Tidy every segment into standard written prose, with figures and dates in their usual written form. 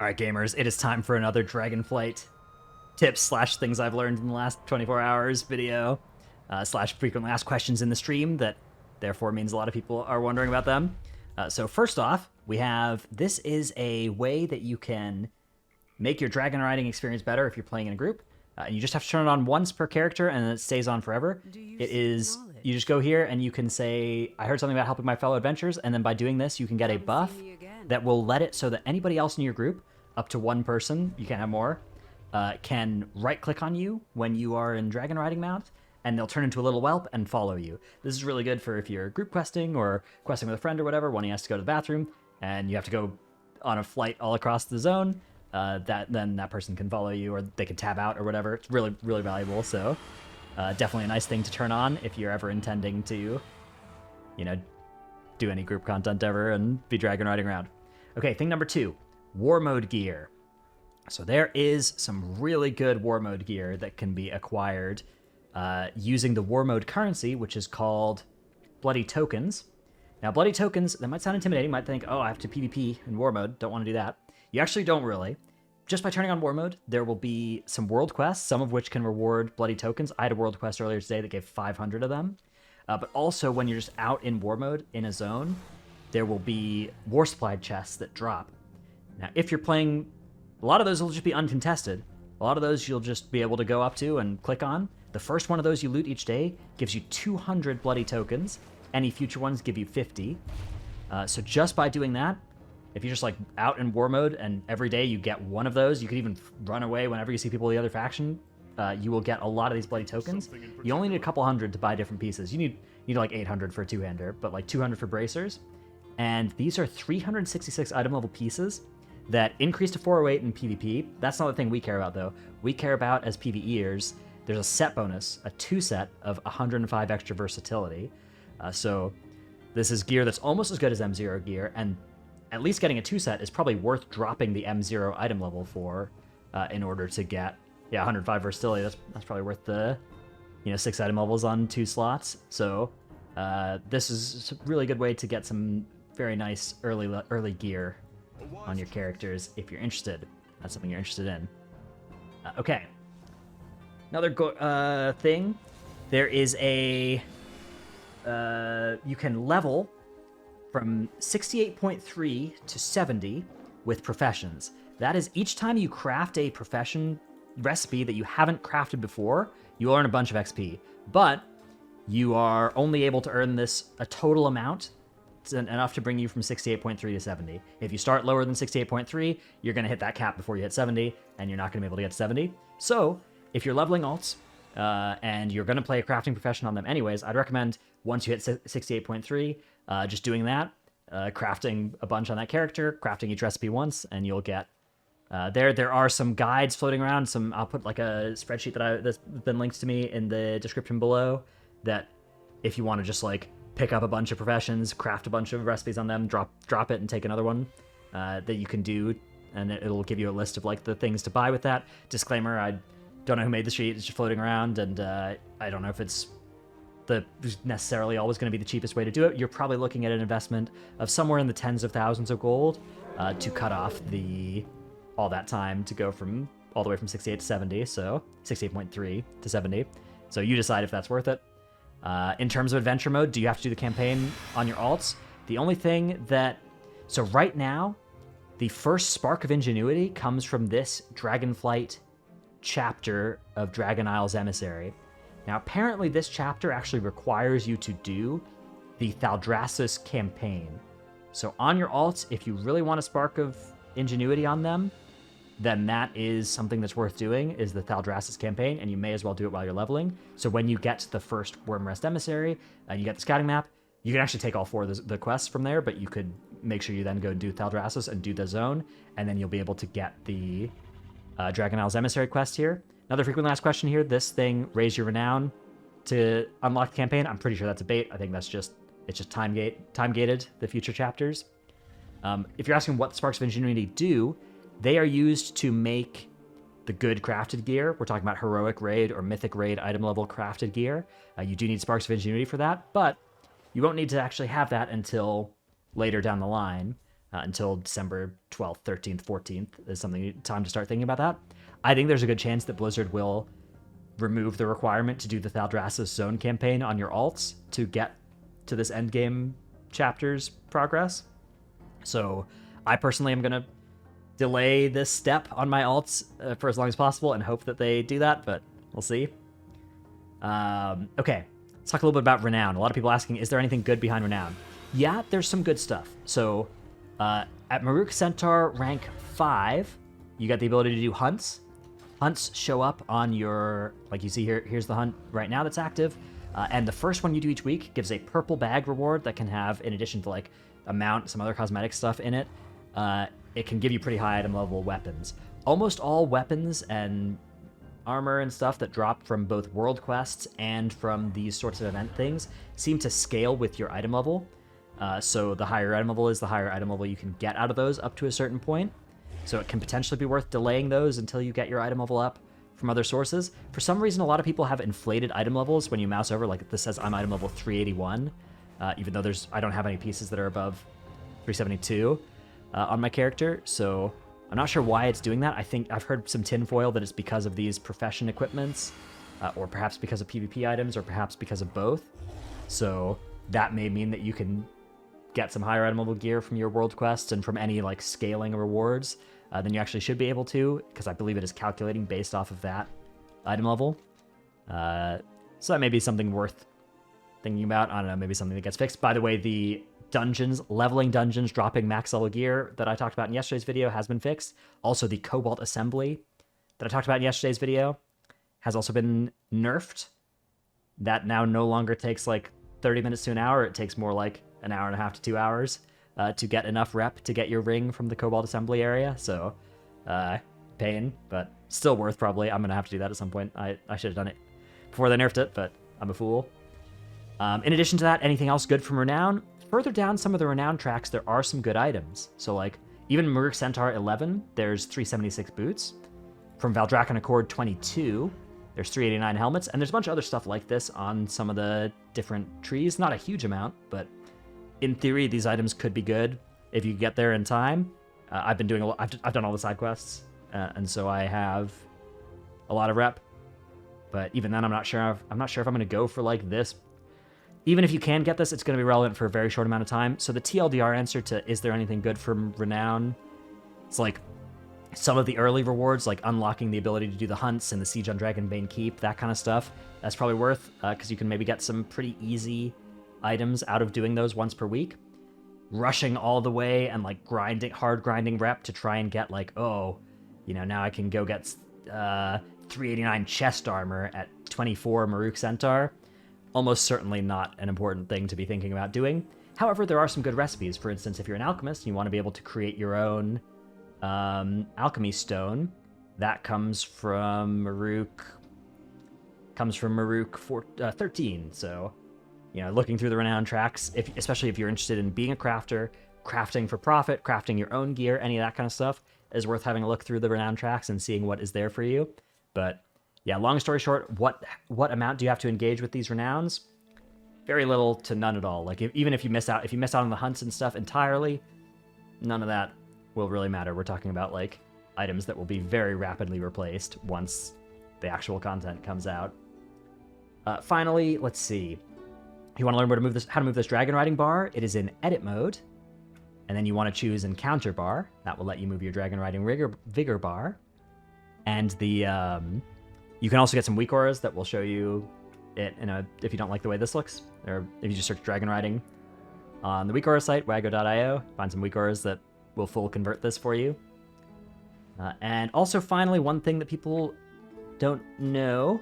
All right, gamers, it is time for another Dragonflight tips slash things I've learned in the last 24 hours video slash frequently asked questions in the stream that therefore means a lot of people are wondering about them. So first off, we have, this is a way that you can make your dragon riding experience better if you're playing in a group. And you just have to turn it on once per character and then it stays on forever. It is, you just go here and you can say, I heard something about helping my fellow adventurers, and then by doing this, you can get a buff that will let it so that anybody else in your group, up to one person, you can't have more, can right-click on you when you are in dragon riding mount, and they'll turn into a little whelp and follow you. This is really good for if you're group questing or questing with a friend or whatever, when he has to go to the bathroom, and you have to go on a flight all across the zone, then that person can follow you, or they can tab out or whatever. It's really, really valuable, so definitely a nice thing to turn on if you're ever intending to, you know, do any group content ever and be dragon riding around. Okay, thing number 2. War mode gear. So there is some really good war mode gear that can be acquired using the war mode currency, which is called bloody tokens. Now, bloody tokens, that might sound intimidating. You might think, oh, I have to PvP in war mode. Don't want to do that. You actually don't really. Just by turning on war mode, there will be some world quests, some of which can reward bloody tokens. I had a world quest earlier today that gave 500 of them. But also, when you're just out in war mode in a zone, there will be war supply chests that drop. Now, if you're playing, a lot of those will just be uncontested. A lot of those you'll just be able to go up to and click on. The first one of those you loot each day gives you 200 bloody tokens. Any future ones give you 50. So just by doing that, if you're just like out in war mode and every day you get one of those, you can even run away whenever you see people of the other faction, you will get a lot of these bloody tokens. You only need a couple hundred to buy different pieces. You need like 800 for a two-hander, but like 200 for bracers. And these are 366 item level pieces that increase to 408 in PvP. That's not the thing we care about, though. We care about, as PvEers, there's a set bonus, a 2-set of 105 extra versatility. So this is gear that's almost as good as M0 gear, and at least getting a 2-set is probably worth dropping the M0 item level for in order to get, 105 versatility. That's probably worth the, 6 item levels on 2 slots. So this is a really good way to get some very nice early gear on your characters if you're interested. That's something you're interested in. Okay. Another thing. There is a... you can level from 68.3 to 70 with professions. That is, each time you craft a profession recipe that you haven't crafted before, you earn a bunch of XP. But you are only able to earn this a total amount enough to bring you from 68.3 to 70. If you start lower than 68.3, you're going to hit that cap before you hit 70, and you're not going to be able to get 70. So, if you're leveling alts, and you're going to play a crafting profession on them anyways, I'd recommend, once you hit 68.3, just doing that, crafting a bunch on that character, crafting each recipe once, and you'll get... There are some guides floating around. I'll put like a spreadsheet that's been linked to me in the description below, that if you want to just like pick up a bunch of professions, craft a bunch of recipes on them, drop it and take another one, that you can do, and it'll give you a list of like the things to buy with that. Disclaimer, I don't know who made the sheet, it's just floating around, and I don't know if it's necessarily always going to be the cheapest way to do it. You're probably looking at an investment of somewhere in the tens of thousands of gold to cut off all that time to go from all the way from 68 to 70, so 68.3 to 70. So you decide if that's worth it. In terms of adventure mode, do you have to do the campaign on your alts? The only thing that... So right now, the first spark of ingenuity comes from this Dragonflight chapter of Dragon Isle's Emissary. Now, apparently this chapter actually requires you to do the Thaldraszus campaign. So on your alts, if you really want a spark of ingenuity on them, then that is something that's worth doing, is the Thaldraszus campaign, and you may as well do it while you're leveling. So when you get to the first Wormrest Emissary, and you get the scouting map, you can actually take all 4 of the quests from there, but you could make sure you then go do Thaldraszus and do the zone, and then you'll be able to get the Dragon Isle's Emissary quest here. Another frequently asked question here, this thing, raise your renown to unlock the campaign. I'm pretty sure that's a bait. I think it's just time-gated, the future chapters. If you're asking what the Sparks of Ingenuity do, they are used to make the good crafted gear. We're talking about heroic raid or mythic raid item level crafted gear. You do need Sparks of Ingenuity for that, but you won't need to actually have that until later down the line. until December 12th, 13th, 14th is time to start thinking about that. I think there's a good chance that Blizzard will remove the requirement to do the Thaldraszus Zone campaign on your alts to get to this endgame chapter's progress. So I personally am going to delay this step on my alts for as long as possible and hope that they do that, but we'll see. Okay, let's talk a little bit about Renown. A lot of people asking, is there anything good behind Renown? Yeah, there's some good stuff. So at Maruk Centaur rank 5, you got the ability to do hunts. Hunts show up on your, like you see here, here's the hunt right now that's active. And the first one you do each week gives a purple bag reward that can have, in addition to like a mount, some other cosmetic stuff in it, it can give you pretty high item level weapons. Almost all weapons and armor and stuff that drop from both world quests and from these sorts of event things seem to scale with your item level. So the higher item level is, the higher item level you can get out of those up to a certain point. So it can potentially be worth delaying those until you get your item level up from other sources. For some reason, a lot of people have inflated item levels when you mouse over. Like this says I'm item level 381, even though I don't have any pieces that are above 372 on my character. So I'm not sure why it's doing that. I think I've heard some tinfoil that it's because of these profession equipments, or perhaps because of PvP items, or perhaps because of both. So that may mean that you can get some higher item level gear from your world quests and from any like scaling rewards than you actually should be able to, because I believe it is calculating based off of that item level. So that may be something worth thinking about. I don't know, maybe something that gets fixed. By the way, the dungeons, leveling dungeons, dropping max level gear that I talked about in yesterday's video has been fixed. Also, the Cobalt Assembly that I talked about in yesterday's video has also been nerfed. That now no longer takes like 30 minutes to an hour. It takes more like an hour and a half to 2 hours to get enough rep to get your ring from the Cobalt Assembly area. So, pain, but still worth probably. I'm going to have to do that at some point. I should have done it before they nerfed it, but I'm a fool. In addition to that, anything else good from Renown? Further down some of the Renown tracks, there are some good items. So like, even Maruk Centaur 11, there's 376 boots. From Valdrakken Accord 22, there's 389 helmets, and there's a bunch of other stuff like this on some of the different trees. Not a huge amount, but in theory, these items could be good if you get there in time. I've been doing I've done all the side quests, and so I have a lot of rep. But even then, I'm not sure if I'm going to go for like this. Even if you can get this, it's going to be relevant for a very short amount of time. So the TLDR answer to is there anything good from Renown? It's like some of the early rewards, like unlocking the ability to do the hunts and the Siege on Dragonbane Keep, that kind of stuff. That's probably worth, because you can maybe get some pretty easy items out of doing those once per week. Rushing all the way and like hard grinding rep to try and get like, oh, you know, now I can go get 389 chest armor at 24 Maruk Centaur. Almost certainly not an important thing to be thinking about doing. However, there are some good recipes. For instance, if you're an alchemist and you want to be able to create your own alchemy stone, that comes from Maruk 13. So, you know, looking through the Renown tracks, especially if you're interested in being a crafter, crafting for profit, crafting your own gear, any of that kind of stuff, is worth having a look through the Renown tracks and seeing what is there for you. But yeah, long story short, what amount do you have to engage with these Renowns? Very little to none at all. Like even if you miss out on the hunts and stuff entirely, none of that will really matter. We're talking about like items that will be very rapidly replaced once the actual content comes out. Finally, let's see. You want to learn how to move this dragon riding bar? It is in edit mode, and then you want to choose encounter bar. That will let you move your dragon riding vigor bar, and the you can also get some weak auras that will show you it if you don't like the way this looks, or if you just search dragon riding on the weak aura site, wago.io, find some weak auras that will full convert this for you. And also, finally, one thing that people don't know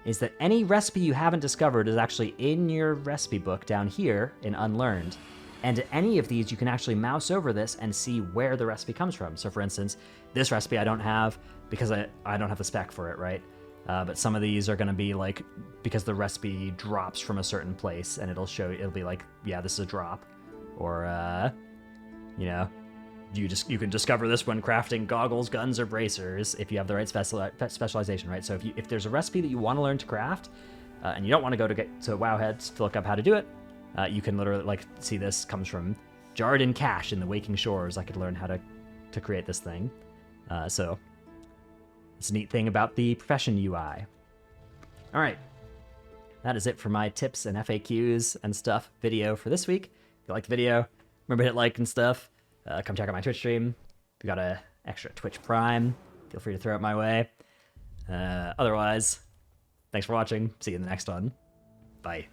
is that any recipe you haven't discovered is actually in your recipe book down here in Unlearned. And any of these, you can actually mouse over this and see where the recipe comes from. So for instance, this recipe I don't have because I don't have the spec for it, right? But some of these are going to be like, because the recipe drops from a certain place and it'll be like, yeah, this is a drop. Or, you know, you can discover this when crafting goggles, guns, or bracers if you have the right specialization, right? So if there's a recipe that you want to learn to craft, and you don't want to go to Wowheads to look up how to do it, you can literally like see this comes from jarred in cache in the Waking Shores, I could learn how to create this thing. So it's a neat thing about the Profession UI. All right. That is it for my tips and FAQs and stuff video for this week. If you liked the video, remember to hit like and stuff. Come check out my Twitch stream. If you got a extra Twitch Prime, feel free to throw it my way. Otherwise, thanks for watching. See you in the next one. Bye.